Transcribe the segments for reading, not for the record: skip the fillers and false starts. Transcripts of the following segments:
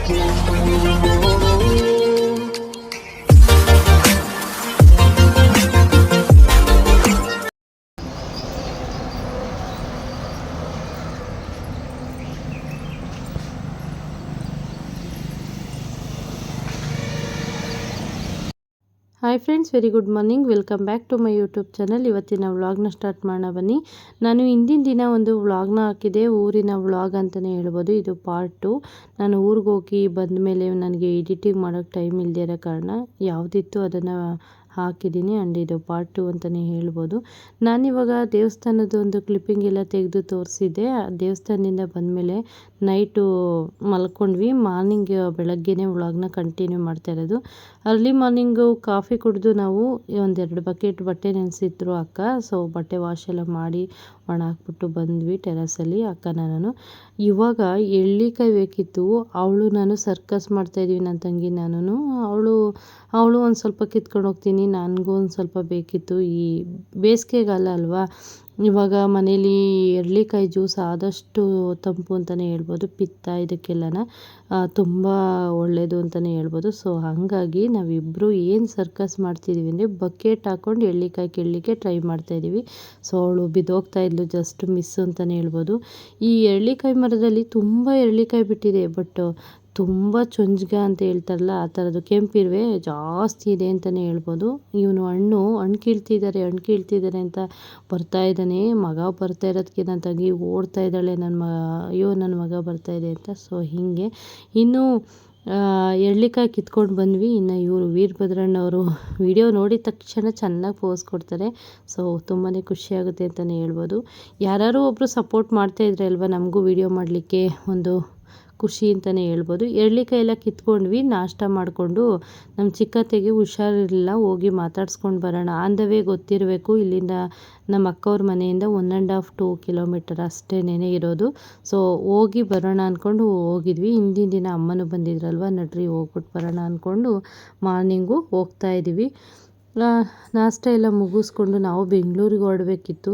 Hi friends, very good morning. Welcome back to my YouTube channel. ಇವತ್ತಿನ ವ್ಲಾಗ್ನ start ಮಾಡೋಣ ಬನ್ನಿ. ನಾನು ಹಿಂದಿನ ದಿನ ಒಂದು ವ್ಲಾಗ್ನ ಹಾಕಿದೆ, ಊರಿನ ವ್ಲಾಗ್ ಅಂತಲೇ ಹೇಳ್ಬೋದು. ಇದು ಪಾರ್ಟ್ 2. ನಾನು ಊರಿಗೆ ಹೋಗಿ ಬಂದ ಮೇಲೆ ನನಗೆ ಎಡಿಟಿಂಗ್ ಮಾಡೋಕ್ಕೆ ಟೈಮ್ ಇಲ್ಲದೇ ಇರೋ ಕಾರಣ ಯಾವುದಿತ್ತು ಅದನ್ನು ಹಾಕಿದ್ದೀನಿ. ಆ್ಯಂಡ್ ಇದು ಪಾರ್ಟ್ 2 ಅಂತಲೇ ಹೇಳ್ಬೋದು. ನಾನಿವಾಗ ದೇವಸ್ಥಾನದ ಒಂದು ಕ್ಲಿಪ್ಪಿಂಗ್ ಎಲ್ಲ ತೆಗೆದು ತೋರಿಸಿದ್ದೆ. ದೇವಸ್ಥಾನದಿಂದ ಬಂದಮೇಲೆ ನೈಟು ಮಲ್ಕೊಂಡ್ವಿ. ಮಾರ್ನಿಂಗ್ ಬೆಳಗ್ಗೆನೇ ವ್ಲಾಗ್ನ ಕಂಟಿನ್ಯೂ ಮಾಡ್ತಾ ಇರೋದು. ಅರ್ಲಿ ಮಾರ್ನಿಂಗು ಕಾಫಿ ಕುಡಿದು ನಾವು 1-2 ಬಕೆಟ್ ಬಟ್ಟೆ ನೆನೆಸಿದ್ರು ಅಕ್ಕ. ಸೊ ಬಟ್ಟೆ ವಾಶ್ ಎಲ್ಲ ಮಾಡಿ ಒಣ ಹಾಕ್ಬಿಟ್ಟು ಬಂದ್ವಿ ಟೆರಸಲ್ಲಿ ಅಕ್ಕ ನಾನು. ಇವಾಗ ಎಳ್ಳಿಕಾಯಿ ಬೇಕಿತ್ತು. ಅವಳು ನಾನು ಸರ್ಕಸ್ ಮಾಡ್ತಾಯಿದ್ವಿ, ನನ್ನ ತಂಗಿ ನಾನು. ಅವಳು ಒಂದು ಸ್ವಲ್ಪ ಕಿತ್ಕೊಂಡು ಹೋಗ್ತೀನಿ, ನನಗೂ ಒಂದು ಸ್ವಲ್ಪ ಬೇಕಿತ್ತು. ಈ ಬೇಸಿಗೆಗಾಲ ಅಲ್ವಾ, ಇವಾಗ ಮನೇಲಿ ಎಳ್ಳಿಕಾಯಿ ಜ್ಯೂಸ್ ಆದಷ್ಟು ತಂಪು ಅಂತಲೇ ಹೇಳ್ಬೋದು. ಪಿತ್ತ ಇದಕ್ಕೆಲ್ಲನ ತುಂಬ ಒಳ್ಳೆಯದು ಅಂತಲೇ ಹೇಳ್ಬೋದು. ಸೊ ಹಾಗಾಗಿ ನಾವಿಬ್ಬರು ಏನು ಸರ್ಕಸ್ ಮಾಡ್ತಿದ್ದೀವಿ ಅಂದರೆ ಬಕೆಟ್ ಹಾಕ್ಕೊಂಡು ಎಳ್ಳಿಕಾಯಿ ಕೆಳಲಿಕ್ಕೆ ಟ್ರೈ ಮಾಡ್ತಾಯಿದ್ದೀವಿ. ಸೊ ಅವಳು ಬಿದ್ದೋಗ್ತಾಯಿದ್ಲು, ಜಸ್ಟ್ ಮಿಸ್ ಅಂತಲೇ ಹೇಳ್ಬೋದು. ಈ ಎಳ್ಳಿಕಾಯಿ ಮರದಲ್ಲಿ ತುಂಬ ಎಳ್ಳಿಕಾಯಿ ಬಿಟ್ಟಿದೆ, ಬಟ್ ತುಂಬ ಚೊಂಜ್ಗ ಅಂತ ಹೇಳ್ತಾರಲ್ಲ ಆ ಥರದ್ದು ಕೆಂಪಿರುವೆ ಜಾಸ್ತಿ ಇದೆ ಅಂತಲೇ ಹೇಳ್ಬೋದು. ಇವನು ಹಣ್ಣು ಕೀಳ್ತಿದ್ದಾರೆ ಅಂತ ಬರ್ತಾ ಇದ್ದಾನೆ. ಮಗ ಬರ್ತಾ ಇರೋದಕ್ಕೆ ನನ್ನ ತಂಗಿ ಓಡ್ತಾ ಇದ್ದಾಳೆ, ನನ್ನ ಮಗ ಬರ್ತಾ ಇದೆ ಅಂತ. ಸೊ ಹೀಗೆ ಇನ್ನು ಎಳ್ಳಿಕಾಯಿ ಕಿತ್ಕೊಂಡು ಬಂದ್ವಿ. ಇನ್ನು ಇವರು ವೀರಭದ್ರಣ್ಣವರು ವಿಡಿಯೋ ನೋಡಿದ ತಕ್ಷಣ ಚೆನ್ನಾಗಿ ಪೋಸ್ ಕೊಡ್ತಾರೆ. ಸೊ ತುಂಬಾ ಖುಷಿಯಾಗುತ್ತೆ ಅಂತಲೇ ಹೇಳ್ಬೋದು. ಯಾರು ಒಬ್ಬರು ಸಪೋರ್ಟ್ ಮಾಡ್ತಾಯಿದ್ರೆ ಅಲ್ವಾ ನಮಗೂ ವಿಡಿಯೋ ಮಾಡಲಿಕ್ಕೆ ಒಂದು ಖುಷಿ ಅಂತಲೇ ಹೇಳ್ಬೋದು. ಎಳ್ಳಿಕಾಯಿ ಎಲ್ಲ ಕಿತ್ಕೊಂಡ್ವಿ. ನಾಷ್ಟ ಮಾಡಿಕೊಂಡು ನಮ್ಮ ಚಿಕ್ಕತ್ತೆಗೆ ಹುಷಾರಿರಲಿಲ್ಲ, ಹೋಗಿ ಮಾತಾಡ್ಸ್ಕೊಂಡು ಬರೋಣ. ಆನ್ ದ ವೇ ಗೊತ್ತಿರಬೇಕು, ಇಲ್ಲಿಂದ ನಮ್ಮ ಅಕ್ಕವ್ರ ಮನೆಯಿಂದ 1.5-2 ಕಿಲೋಮೀಟರ್ ಅಷ್ಟೇನೇ ಇರೋದು. ಸೊ ಹೋಗಿ ಬರೋಣ ಅಂದ್ಕೊಂಡು ಹೋಗಿದ್ವಿ. ಹಿಂದಿನ ದಿನ ಅಮ್ಮನೂ ಬಂದಿದ್ರಲ್ವ, ನಡ್ರಿ ಹೋಗ್ಬಿಟ್ಟು ಬರೋಣ ಅಂದ್ಕೊಂಡು ಮಾರ್ನಿಂಗು ಹೋಗ್ತಾಯಿದ್ದೀವಿ. ನಾಷ್ಟ ಎಲ್ಲ ಮುಗಿಸ್ಕೊಂಡು ನಾವು ಬೆಂಗಳೂರಿಗೆ ಹೊರಡಬೇಕಿತ್ತು.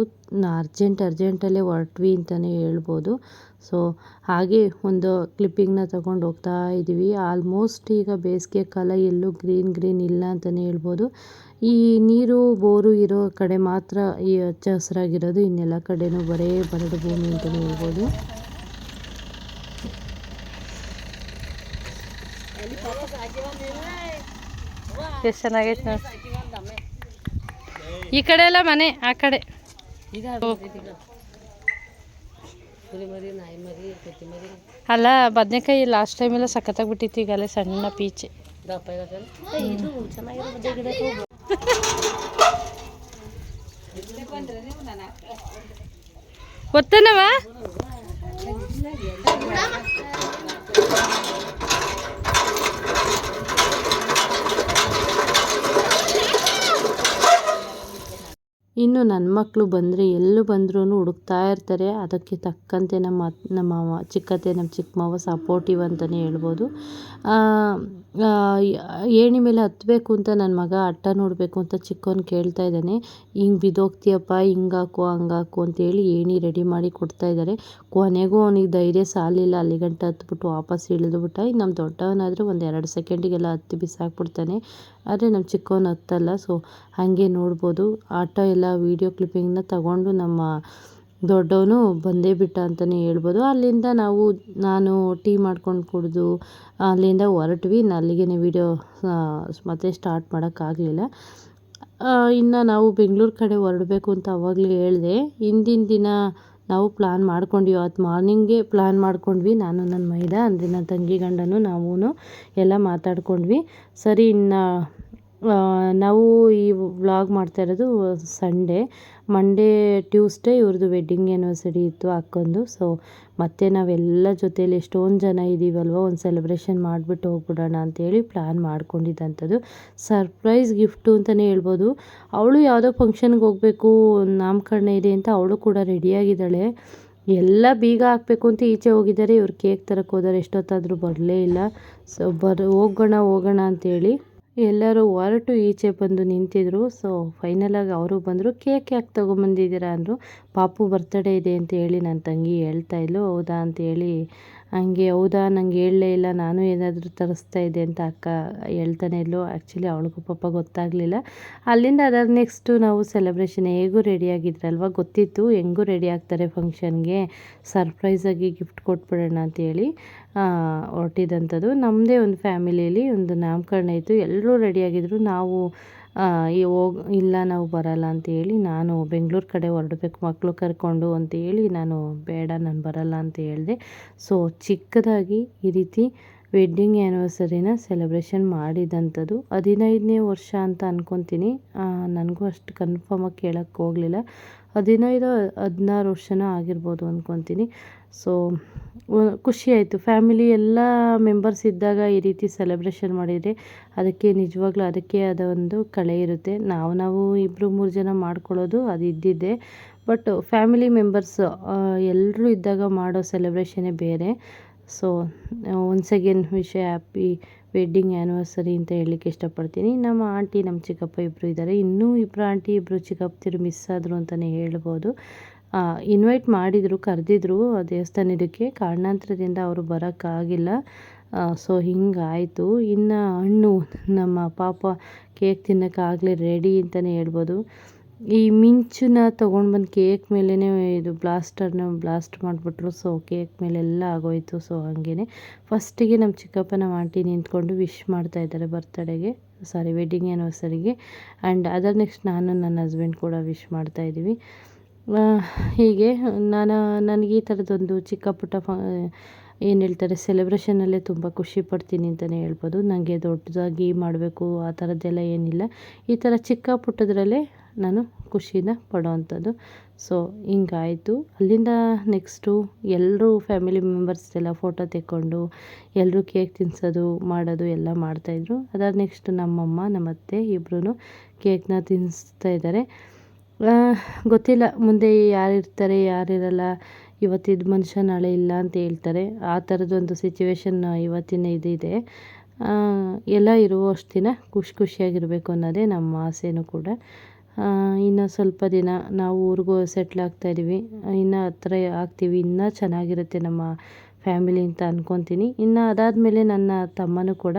ಅರ್ಜೆಂಟಲ್ಲೇ ಹೊರಟ್ವಿ ಅಂತಲೇ ಹೇಳ್ಬೋದು. ಸೊ ಹಾಗೆ ಒಂದು ಕ್ಲಿಪ್ಪಿಂಗ್ನ ತಗೊಂಡು ಹೋಗ್ತಾ ಇದ್ದೀವಿ. ಆಲ್ಮೋಸ್ಟ್ ಈಗ ಬೇಸಿಗೆ ಕಾಲ, ಎಲ್ಲೂ ಗ್ರೀನ್ ಇಲ್ಲ ಅಂತಲೇ ಹೇಳ್ಬೋದು. ಈ ನೀರು ಬೋರು ಇರೋ ಕಡೆ ಮಾತ್ರ ಈ ಹಚ್ಚ ಹಸಿರಾಗಿರೋದು, ಇನ್ನೆಲ್ಲ ಕಡೆನೂ ಬರೇ ಬರಡು ಭೂಮಿ ಅಂತಲೇ ಹೇಳ್ಬೋದು. ಎಷ್ಟು ಚೆನ್ನಾಗೈತೆ ನೋಡಿ. ಈ ಕಡೆ ಎಲ್ಲ ಮನೆ, ಆ ಕಡೆ ಅಲ್ಲ ಬದನೆಕಾಯಿ ಲಾಸ್ಟ್ ಟೈಮೆಲ್ಲ ಸಖತ್ತಾಗಿ ಬಿಟ್ಟಿತ್ತು. ಈಗ ಅಲ್ಲೇ ಸಣ್ಣ ಪೀಚೆ ಗೊತ್ತನವ. ಇನ್ನು ನನ್ನ ಮಕ್ಕಳು ಬಂದರೆ ಎಲ್ಲೂ ಬಂದ್ರೂ ಹುಡುಕ್ತಾ ಇರ್ತಾರೆ. ಅದಕ್ಕೆ ತಕ್ಕಂತೆ ನಮ್ಮ ಚಿಕ್ಕತ್ತೆ, ನಮ್ಮ ಚಿಕ್ಕ ಮಾವ ಸಪೋರ್ಟಿವ್ ಅಂತಲೇ ಹೇಳ್ಬೋದು. ಏಣಿ ಮೇಲೆ ಹತ್ತಬೇಕು ಅಂತ ನನ್ನ ಮಗ ಹಠ ನೋಡಬೇಕು ಅಂತ ಚಿಕ್ಕವನು ಕೇಳ್ತಾ ಇದ್ದಾನೆ. ಹಿಂಗೆ ಬಿದ್ದೋಗ್ತೀಯಪ್ಪ, ಹಿಂಗಾಕು ಹಂಗಾಕು ಅಂತೇಳಿ ಏಣಿ ರೆಡಿ ಮಾಡಿ ಕೊಡ್ತಾ ಇದ್ದಾರೆ. ಕೊನೆಗೂ ಅವನಿಗೆ ಧೈರ್ಯ ಸಾಲಿಲ್ಲ, ಅಲ್ಲಿಗಂಟ ಹತ್ಬಿಟ್ಟು ವಾಪಸ್ ಇಳಿದುಬಿಟ್ಟ. ಇನ್ನು ನಮ್ಮ ದೊಡ್ಡವನಾದರೆ 1-2 ಸೆಕೆಂಡಿಗೆಲ್ಲ ಹತ್ತಿ ಬಿಸಾಕ್ಬಿಡ್ತಾನೆ. ಆದರೆ ನಮ್ಮ ಚಿಕ್ಕವನು ಹತ್ತಲ್ಲ. ಸೊ ಹಾಗೆ ನೋಡ್ಬೋದು. ಆಟೋ ಎಲ್ಲ ವೀಡಿಯೋ ಕ್ಲಿಪ್ಪಿಂಗ್ನ ತಗೊಂಡು ನಮ್ಮ ದೊಡ್ಡವನು ಬಂದೇ ಬಿಟ್ಟ ಅಂತಲೇ ಹೇಳ್ಬೋದು. ಅಲ್ಲಿಂದ ನಾನು ಟೀ ಮಾಡ್ಕೊಂಡು ಕುಡಿದು ಅಲ್ಲಿಂದ ಹೊರಟ್ವಿ. ಅಲ್ಲಿಗೆ ವೀಡಿಯೋ ಮತ್ತೆ ಸ್ಟಾರ್ಟ್ ಮಾಡೋಕ್ಕಾಗಲಿಲ್ಲ. ಇನ್ನು ನಾವು ಬೆಂಗಳೂರು ಕಡೆ ಹೊರಡಬೇಕು ಅಂತ ಆವಾಗಲೇ ಹೇಳಿದೆ. ಹಿಂದಿನ ದಿನ ನಾವು ಪ್ಲ್ಯಾನ್ ಮಾಡ್ಕೊಂಡ್ವಿ, ಅವತ್ತು ಮಾರ್ನಿಂಗೇ ಪ್ಲ್ಯಾನ್ ಮಾಡ್ಕೊಂಡ್ವಿ. ನಾನು ನನ್ನ ಮೈದ ಅಂದರೆ ನನ್ನ ತಂಗಿ ಗಂಡನು ನಾವು ಎಲ್ಲ ಮಾತಾಡ್ಕೊಂಡ್ವಿ. ಸರಿ, ಇನ್ನು ನಾವು ಈ ವ್ಲಾಗ್ ಮಾಡ್ತಾ ಇರೋದು ಸಂಡೇ. ಮಂಡೇ ಟ್ಯೂಸ್ಡೇ ಇವ್ರದ್ದು ವೆಡ್ಡಿಂಗ್ ಆ್ಯನಿವರ್ಸರಿ ಇತ್ತು ಅಕ್ಕೊಂದು. ಸೊ ಮತ್ತೆ ನಾವೆಲ್ಲ ಜೊತೇಲಿ ಎಷ್ಟೊಂದು ಜನ ಇದ್ದೀವಲ್ವ, ಒಂದು ಸೆಲೆಬ್ರೇಷನ್ ಮಾಡಿಬಿಟ್ಟು ಹೋಗ್ಬಿಡೋಣ ಅಂತೇಳಿ ಪ್ಲ್ಯಾನ್ ಮಾಡ್ಕೊಂಡಿದ್ದಂಥದ್ದು. ಸರ್ಪ್ರೈಸ್ ಗಿಫ್ಟು ಅಂತಲೇ ಹೇಳ್ಬೋದು. ಅವಳು ಯಾವುದೋ ಫಂಕ್ಷನ್ಗೆ ಹೋಗಬೇಕು, ನಾಮಕರಣ ಇದೆ ಅಂತ ಅವಳು ಕೂಡ ರೆಡಿಯಾಗಿದ್ದಾಳೆ. ಎಲ್ಲ ಬೀಗ ಹಾಕಬೇಕು ಅಂತ ಈಚೆ ಹೋಗಿದ್ದಾರೆ. ಇವ್ರು ಕೇಕ್ ತರಕ್ಕೆ ಹೋದರೆ ಎಷ್ಟೊತ್ತಾದರೂ ಬರಲೇ ಇಲ್ಲ. ಸೊ ಹೋಗೋಣ ಅಂತೇಳಿ ಎಲ್ಲರೂ ಹೊರಟು ಈಚೆ ಬಂದು ನಿಂತಿದ್ರು. ಸೊ ಫೈನಲಾಗಿ ಅವರು ಬಂದರು. ಕೇಕ್ ಯಾಕೆ ತೊಗೊಂಬಂದಿದ್ದೀರಾ ಅಂದರು. ಪಾಪು ಬರ್ತಡೇ ಇದೆ ಅಂತ ಹೇಳಿ ನನ್ನ ತಂಗಿ ಹೇಳ್ತಾಯಿದ್ಲು. ಹೌದಾ ಅಂತೇಳಿ ಹಂಗೆ ಹೌದಾ ನಂಗೆ ಹೇಳಲೇ ಇಲ್ಲ, ನಾನು ಏನಾದರೂ ತರಿಸ್ತಾ ಇದ್ದೆ ಅಂತ ಅಕ್ಕ ಹೇಳ್ತಾನೆ ಇದ್ಲು. ಆ್ಯಕ್ಚುಲಿ ಅವಳಿಗೂ ಪಾಪ ಗೊತ್ತಾಗಲಿಲ್ಲ. ಅಲ್ಲಿಂದ ಅದಾದ ನೆಕ್ಸ್ಟು ನಾವು ಸೆಲೆಬ್ರೇಷನ್ ಹೇಗೂ ರೆಡಿಯಾಗಿದ್ರಲ್ವ, ಗೊತ್ತಿತ್ತು ಹೆಂಗೂ ರೆಡಿ ಆಗ್ತಾರೆ ಫಂಕ್ಷನ್ಗೆ, ಸರ್ಪ್ರೈಸಾಗಿ ಗಿಫ್ಟ್ ಕೊಟ್ಬಿಡೋಣ ಅಂತೇಳಿ ಹೊರಟಿದ್ದಂಥದ್ದು. ನಮ್ಮದೇ ಒಂದು ಫ್ಯಾಮಿಲಿಯಲ್ಲಿ ಒಂದು ನಾಮಕರಣ ಇತ್ತು, ಎಲ್ಲರೂ ರೆಡಿಯಾಗಿದ್ದರು. ನಾವು ಇಲ್ಲ ನಾವು ಬರೋಲ್ಲ ಅಂತೇಳಿ ನಾನು ಬೆಂಗಳೂರು ಕಡೆ ಹೊರಡಬೇಕು ಮಕ್ಕಳು ಕರ್ಕೊಂಡು ಅಂತೇಳಿ ನಾನು ಬೇಡ ನಾನು ಬರೋಲ್ಲ ಅಂತ ಹೇಳಿದೆ. ಸೊ ಚಿಕ್ಕದಾಗಿ ಈ ರೀತಿ ವೆಡ್ಡಿಂಗ್ ಆ್ಯನಿವರ್ಸರಿನ ಸೆಲೆಬ್ರೇಷನ್ ಮಾಡಿದಂಥದ್ದು. 15ನೇ ವರ್ಷ ಅಂತ ಅಂದ್ಕೊತೀನಿ, ನನಗೂ ಅಷ್ಟು ಕನ್ಫರ್ಮಾಗಿ ಕೇಳೋಕ್ಕೆ ಹೋಗಲಿಲ್ಲ. 15-16 ವರ್ಷನೂ ಆಗಿರ್ಬೋದು ಅಂದ್ಕೊತೀನಿ. ಸೊ ಖುಷಿಯಾಯಿತು, ಫ್ಯಾಮಿಲಿ ಎಲ್ಲ ಮೆಂಬರ್ಸ್ ಇದ್ದಾಗ ಈ ರೀತಿ ಸೆಲೆಬ್ರೇಷನ್ ಮಾಡಿದರೆ ಅದಕ್ಕೆ ನಿಜವಾಗ್ಲೂ ಅದಕ್ಕೆ ಆದ ಒಂದು ಕಳೆ ಇರುತ್ತೆ. ನಾವು 2-3 ಜನ ಮಾಡ್ಕೊಳ್ಳೋದು ಅದು ಇದ್ದಿದ್ದೆ, ಬಟ್ ಫ್ಯಾಮಿಲಿ ಮೆಂಬರ್ಸ್ ಎಲ್ಲರೂ ಇದ್ದಾಗ ಮಾಡೋ ಸೆಲೆಬ್ರೇಷನ್ನೇ ಬೇರೆ. So once again happy wedding anniversary ಅಂತ ಹೇಳಲಿಕ್ಕೆ ಇಷ್ಟಪಡ್ತೀನಿ. ನಮ್ಮ ಆಂಟಿ ನಮ್ಮ ಚಿಕ್ಕಪ್ಪ ಇಬ್ಬರು ಇದ್ದಾರೆ, ಇನ್ನೂ 2 ಆಂಟಿ 2 ಚಿಕ್ಕಪ್ಪತಿರು ಮಿಸ್ ಆದರು ಅಂತಲೇ ಹೇಳ್ಬೋದು. ಇನ್ವೈಟ್ ಮಾಡಿದರು, ಕರೆದಿದ್ರು ದೇವಸ್ಥಾನಕ್ಕೆ, ಕಾರಣಾಂತರದಿಂದ ಅವರು ಬರೋಕ್ಕಾಗಿಲ್ಲ. ಸೊ ಹಿಂಗಾಯಿತು. ಇನ್ನು ಹಣ್ಣು ನಮ್ಮ ಪಾಪ ಕೇಕ್ ತಿನ್ನೋಕ್ಕಾಗಲಿ ರೆಡಿ ಅಂತಲೇ ಹೇಳ್ಬೋದು. ಈ ಮಿಂಚನ್ನ ತೊಗೊಂಡು ಬಂದು ಕೇಕ್ ಮೇಲೇ ಇದು ಬ್ಲಾಸ್ಟ್ ಮಾಡಿಬಿಟ್ರು. ಸೊ ಕೇಕ್ ಮೇಲೆಲ್ಲ ಆಗೋಯಿತು. ಸೊ ಹಾಗೇ ಫಸ್ಟಿಗೆ ನಮ್ಮ ಚಿಕ್ಕಪ್ಪ ನಮ್ಮ ಆಂಟಿ ನಿಂತ್ಕೊಂಡು ವಿಶ್ ಮಾಡ್ತಾಯಿದ್ದಾರೆ ವೆಡ್ಡಿಂಗ್ ಆ್ಯನಿವರ್ಸರಿಗೆ. ಆ್ಯಂಡ್ ಅದರ ನೆಕ್ಸ್ಟ್ ನಾನು ನನ್ನ ಹಸ್ಬೆಂಡ್ ಕೂಡ ವಿಶ್ ಮಾಡ್ತಾಯಿದ್ದೀವಿ. ಹೀಗೆ ನನಗೆ ಈ ಥರದ್ದೊಂದು ಚಿಕ್ಕ ಪುಟ್ಟ ಏನು ಹೇಳ್ತಾರೆ ಸೆಲೆಬ್ರೇಷನಲ್ಲೇ ತುಂಬ ಖುಷಿ ಪಡ್ತೀನಿ ಅಂತಲೇ ಹೇಳ್ಬೋದು. ನನಗೆ ದೊಡ್ಡದಾಗಿ ಮಾಡಬೇಕು ಆ ಥರದ್ದೆಲ್ಲ ಏನಿಲ್ಲ, ಈ ಥರ ಚಿಕ್ಕ ಪುಟ್ಟದ್ರಲ್ಲೇ ನಾನು ಖುಷಿನ ಪಡೋವಂಥದ್ದು. ಸೊ ಹಿಂಗಾಯಿತು. ಅಲ್ಲಿಂದ ನೆಕ್ಸ್ಟು ಎಲ್ಲರೂ ಫ್ಯಾಮಿಲಿ ಮೆಂಬರ್ಸ್ ಎಲ್ಲ ಫೋಟೋ ತೆಕ್ಕೊಂಡು ಎಲ್ಲರೂ ಕೇಕ್ ತಿನ್ನಿಸೋದು ಮಾಡೋದು ಎಲ್ಲ ಮಾಡ್ತಾಯಿದ್ರು. ಅದಾದ ನೆಕ್ಸ್ಟ್ ನಮ್ಮಮ್ಮ ನಮ್ಮ ಅತ್ತೆ ಇಬ್ಬರೂ ಕೇಕ್ನ ತಿನ್ನಿಸ್ತಾ ಇದ್ದಾರೆ. ಗೊತ್ತಿಲ್ಲ ಮುಂದೆ ಯಾರಿರ್ತಾರೆ ಯಾರಿರಲ್ಲ, ಇವತ್ತಿದ್ದ ಮನುಷ್ಯ ನಾಳೆ ಇಲ್ಲ ಅಂತ ಹೇಳ್ತಾರೆ. ಆ ಥರದ್ದೊಂದು ಸಿಚುವೇಶನ್ ಇವತ್ತಿನ ಇದಿದೆ. ಎಲ್ಲ ಇರುವಷ್ಟು ದಿನ ಖುಷಿಯಾಗಿರಬೇಕು ಅನ್ನೋದೇ ನಮ್ಮ ಆಸೆನೂ ಕೂಡ. ಇನ್ನು ಸ್ವಲ್ಪ ದಿನ ನಾವು ಊರಿಗೂ ಸೆಟ್ಲ್ ಆಗ್ತಾಯಿದ್ದೀವಿ, ಇನ್ನು ಹತ್ರ ಆಗ್ತೀವಿ, ಇನ್ನೂ ಚೆನ್ನಾಗಿರುತ್ತೆ ನಮ್ಮ ಫ್ಯಾಮಿಲಿ ಅಂತ ಅಂದ್ಕೊತೀನಿ. ಇನ್ನು ಅದಾದಮೇಲೆ ನನ್ನ ತಮ್ಮನೂ ಕೂಡ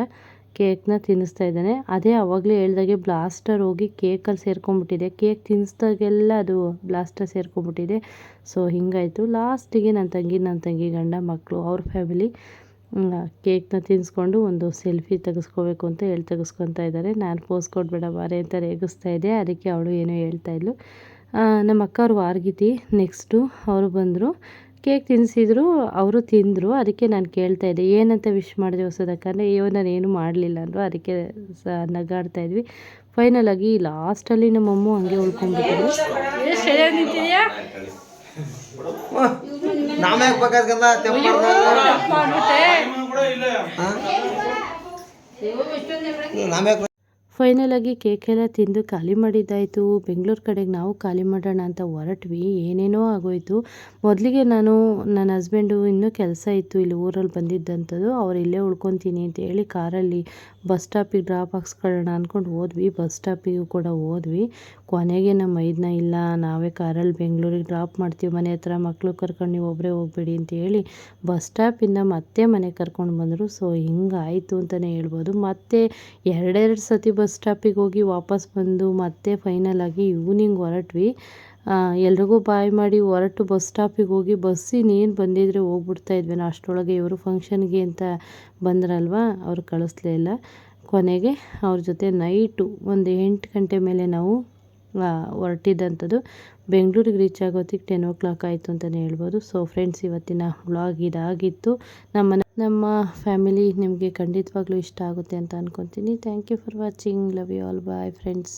ಕೇಕ್ನ ತಿನ್ನಿಸ್ತಾ ಇದ್ದಾನೆ. ಅದೇ ಆವಾಗಲೇ ಹೇಳ್ದಾಗೆ ಬ್ಲಾಸ್ಟರ್ ಹೋಗಿ ಕೇಕಲ್ಲಿ ಸೇರ್ಕೊಂಡ್ಬಿಟ್ಟಿದೆ, ಕೇಕ್ ತಿನ್ನಿಸ್ದಾಗೆಲ್ಲ ಅದು ಬ್ಲಾಸ್ಟರ್ ಸೇರ್ಕೊಂಡ್ಬಿಟ್ಟಿದೆ. ಸೊ ಹಿಂಗಾಯಿತು. ಲಾಸ್ಟಿಗೆ ನನ್ನ ತಂಗಿ ಗಂಡ ಮಕ್ಕಳು ಅವ್ರ ಫ್ಯಾಮಿಲಿ ಕೇಕ್ನ ತಿನ್ನಿಸ್ಕೊಂಡು ಒಂದು ಸೆಲ್ಫಿ ತೆಗೆಸ್ಕೋಬೇಕು ಅಂತ ಹೇಳಿ ತೆಗೆಸ್ಕೊತಾ ಇದ್ದಾರೆ. ನಾನು ಪೋಸ್ ಕೊಡಬೇಡ ಬಾರೆ ಅಂತ ರೇಗಿಸ್ತಾ ಇದ್ದೆ, ಅದಕ್ಕೆ ಅವಳು ಏನೋ ಹೇಳ್ತಾಯಿದ್ಲು. ನಮ್ಮ ಅಕ್ಕ ಅವ್ರು ವಾರ್ಗಿತಿ ನೆಕ್ಸ್ಟು ಅವರು ಬಂದರು, ಕೇಕ್ ತಿನ್ನಿಸಿದ್ರು, ಅವರು ತಿಂದರು. ಅದಕ್ಕೆ ನಾನು ಕೇಳ್ತಾಯಿದ್ದೆ ಏನಂತ ವಿಶ್ ಮಾಡಿದೆ ಹೊಸದಕ್ಕಂದರೆ ನಾನೇನು ಮಾಡಲಿಲ್ಲ ಅಂದರು. ಅದಕ್ಕೆ ನಗಾಡ್ತಾಯಿದ್ವಿ. ಫೈನಲಾಗಿ ಲಾಸ್ಟಲ್ಲಿ ನಮ್ಮಮ್ಮ ಹಂಗೆ ಉಳ್ಕೊಂಡ್ಬಿಟ್ಟಿದ್ರು. ಫೈನಲಾಗಿ ಕೇಕೆಲ್ಲ ತಿಂದು ಖಾಲಿ ಮಾಡಿದ್ದಾಯಿತು. ಬೆಂಗಳೂರು ಕಡೆಗೆ ನಾವು ಖಾಲಿ ಮಾಡೋಣ ಅಂತ ಹೊರಟ್ವಿ, ಏನೇನೋ ಆಗೋಯಿತು. ಮೊದಲಿಗೆ ನನ್ನ ಹಸ್ಬೆಂಡು ಇನ್ನೂ ಕೆಲಸ ಇತ್ತು ಇಲ್ಲಿ ಊರಲ್ಲಿ ಬಂದಿದ್ದಂಥದ್ದು, ಅವ್ರು ಇಲ್ಲೇ ಉಳ್ಕೊತೀನಿ ಅಂತ ಹೇಳಿ ಕಾರಲ್ಲಿ ಬಸ್ ಸ್ಟಾಪಿಗೆ ಡ್ರಾಪ್ ಹಾಕ್ಸ್ಕೊಳ್ಳೋಣ ಅಂದ್ಕೊಂಡು ಹೋದ್ವಿ. ಬಸ್ ಸ್ಟಾಪಿಗೂ ಕೂಡ ಹೋದ್ವಿ. ಕೊನೆಗೆ ನಮ್ಮ ಮೈದನ ಇಲ್ಲ ನಾವೇ ಕಾರಲ್ಲಿ ಬೆಂಗಳೂರಿಗೆ ಡ್ರಾಪ್ ಮಾಡ್ತೀವಿ ಮನೆ ಹತ್ರ, ಮಕ್ಕಳು ಕರ್ಕೊಂಡು ನೀವು ಒಬ್ಬರೇ ಹೋಗಬೇಡಿ ಅಂತ ಹೇಳಿ ಬಸ್ ಸ್ಟಾಪಿಂದ ಮತ್ತೆ ಮನೆಗೆ ಕರ್ಕೊಂಡು ಬಂದರು. ಸೊ ಹಿಂಗಾಯಿತು ಅಂತಲೇ ಹೇಳ್ಬೋದು. ಮತ್ತೆ 2 ಸತಿ ಬಸ್ ಸ್ಟಾಪಿಗೆ ಹೋಗಿ ವಾಪಸ್ ಬಂದು ಮತ್ತೆ ಫೈನಲಾಗಿ ಈವ್ನಿಂಗ್ ಹೊರಟ್ವಿ. ಎಲ್ರಿಗೂ ಬಾಯ್ ಮಾಡಿ ಹೊರಟು ಬಸ್ ಸ್ಟಾಪಿಗೆ ಹೋಗಿ ಬಸ್ ಇನ್ನೇನು ಬಂದಿದ್ರೆ ಹೋಗ್ಬಿಡ್ತಾ ಇದ್ವಿ. ಅಷ್ಟರೊಳಗೆ ಇವರು ಫಂಕ್ಷನ್ಗೆ ಅಂತ ಬಂದ್ರಲ್ವ, ಅವ್ರು ಕಳಿಸ್ಲೇ ಇಲ್ಲ. ಕೊನೆಗೆ ಅವ್ರ ಜೊತೆ ನೈಟು ಒಂದು 8 ಗಂಟೆ ಮೇಲೆ ನಾವು ಹೊರಟಿದ್ದಂಥದ್ದು. ಬೆಂಗಳೂರಿಗೆ ರೀಚ್ ಆಗೋತ್ತಿಗೆ 10 o'clock ಆಯಿತು ಅಂತಲೇ ಹೇಳ್ಬೋದು. ಸೊ ಫ್ರೆಂಡ್ಸ್, ಇವತ್ತಿನ ವ್ಲಾಗ್ ಇದಾಗಿತ್ತು. ನಮ್ಮ ಫ್ಯಾಮಿಲಿ ನಿಮಗೆ ಖಂಡಿತವಾಗ್ಲೂ ಇಷ್ಟ ಆಗುತ್ತೆ ಅಂತ ಅಂದ್ಕೊತೀನಿ. Thank you for watching. Love you all. Bye friends.